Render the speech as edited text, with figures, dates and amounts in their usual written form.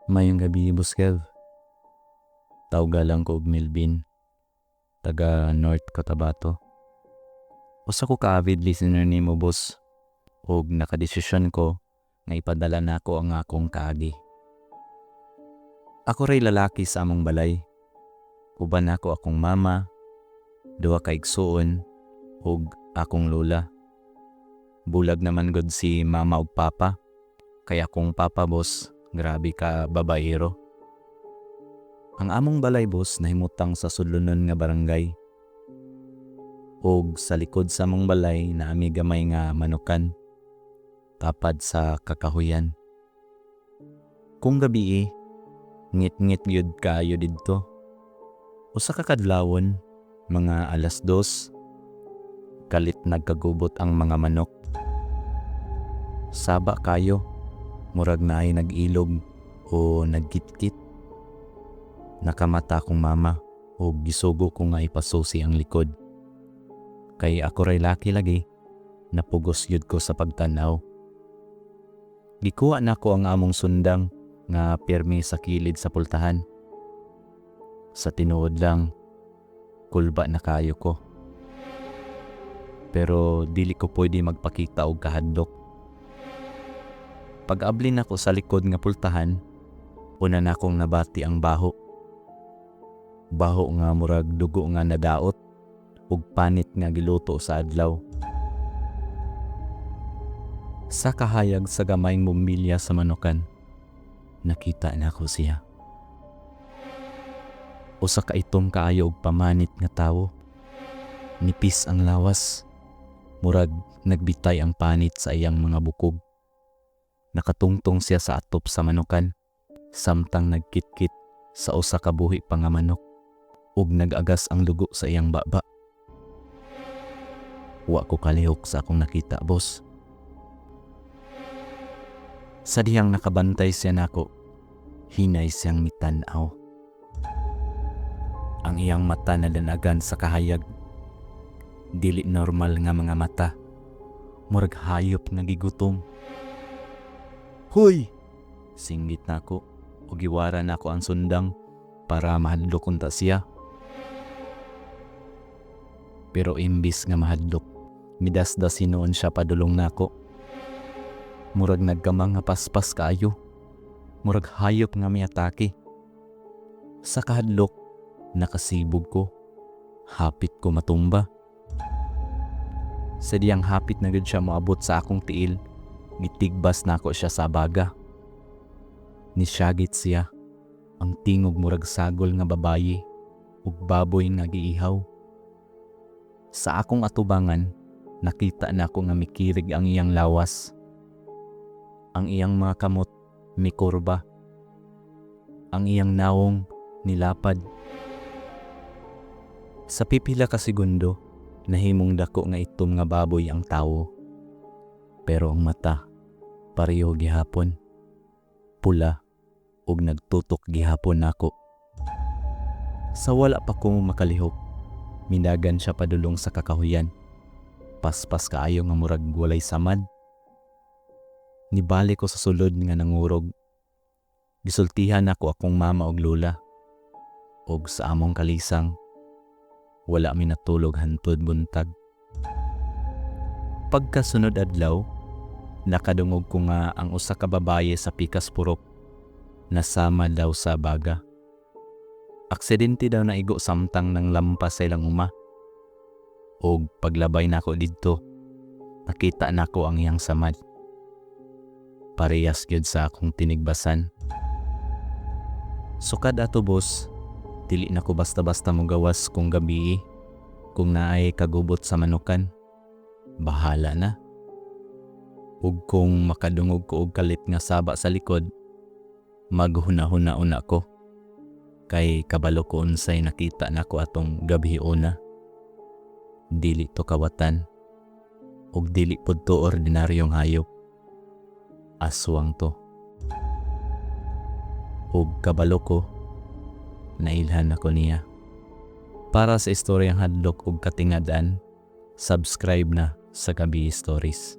Mayong gabi, Boss Kev. Tawga lang ko og Melvin, taga North Cotabato. Usa ko ka-avid listener nimo, boss, ug nakadesisyon ko nga ipadala nako ang akong kaagi. Ako ray lalaki sa among balay. Uban nako akong mama, duha ka igsuon, ug akong lola. Bulag naman gud si mama ug papa, kay akong papa, boss, grabe ka babaero. Ang among balay, boss, nahimutang sa sudlunon nga barangay. Og sa likod sa among balay na ami gamay nga manukan, tapad sa kakahuyan. Kung gabi ngit-ngit gyud kaayo didto. Usa ka kadlawon, mga 2:00, kalit nagkagubot ang mga manok. Saba kayo, murag naay nag-ilog o nagkitkit. Nakamata kong mama o gisugo ko nga ipasusi ang likod. Kay ako ray laki lagi, napugos yun ko sa pagtanaw. Gikuha na ko ang among sundang nga pirmi sa kilid sa pultahan. Sa tinuod lang, kulba na kayo ko. Pero dili ko pwede magpakita og kahadlok. Pag-abli na ko sa likod nga pultahan, una na akong nabati ang baho. Baho nga murag dugo nga nadaot ug panit nga giluto sa adlaw. Sa kahayag sa gamayng bumbilya sa manukan, nakita na ko siya. Usa ka itom kaayo og pamanit nga tawo. Nipis ang lawas, murag nagbitay ang panit sa iyang mga bukog. Nakatungtong siya sa atop sa manukan, samtang nagkitkit sa usa ka buhi pa nga manok ug nag-agas ang dugo sa iyang baba. Wa ko kalihok sa akong nakita, boss. Sa dihang nakabantay siya nako, hinay siyang mitanaw. Ang iyang mata nadanagan sa kahayag. Dili normal nga mga mata. Murag hayop nga gigutom. Hoy! Singgit nako ug giwara nako ang sundang para mahadlok unta siya. Pero imbis nga mahadlok, midasdas hinuon siya padulong nako. Murag nagkamang nga paspas kaayo. Murag hayop nga miatake. Sa kahadlok, nakasibog ko. Hapit ko matumba. Sa diyang hapit na gud siya moabot sa akong tiil, gitigbas nako siya sa baga. Nisyagit siya. Ang tingog murag sagol nga babayi ug baboy nga giihaw. Sa akong atubangan, nakita nako nga mikirig ang iyang lawas. Ang iyang mga kamot mikurba. Ang iyang nawong nilapad. Sa pipila ka segundo, nahimong dako nga itom nga baboy ang tawo. Pero ang mata, pareho gihapon. Pula ug nagtutok gihapon nako. Sa wala pa ko makalihok, minagan siya padulong sa kakahuyan. Paspas kaayo nga murag walay samad. Nibalik ko sa sulod nga nangurog. Gisultihan ako akong mama og lola. Og sa among kalisang, wala mi natulog hantod buntag. Pagkasunod adlaw, nakadungog ko nga ang usa ka babaye sa pikas purok nasama daw sa baga. Aksidente daw naigo samtang nang lampas sa ilang uma. Og paglabay nako didto, nakita nako ang iyang samad. Parehas gyud sa akong tinigbasan. Sukad ato, boss, dili nako basta-basta mo gawas kung gabi. Kung naay kagubot sa manukan, bahala na. Ug kung makadungog ko og kalit nga saba sa likod, maghuna-huna-una ko. Kay kabalo ko unsay nakita nako atong gabi una. Dili to kawatan ug dili pud to ordinaryong hayop. Aswang to. Ug kabalo ko, nailhan ako niya. Para sa istoryang hadlok ug katingad-an, subscribe na sa Gabi Stories.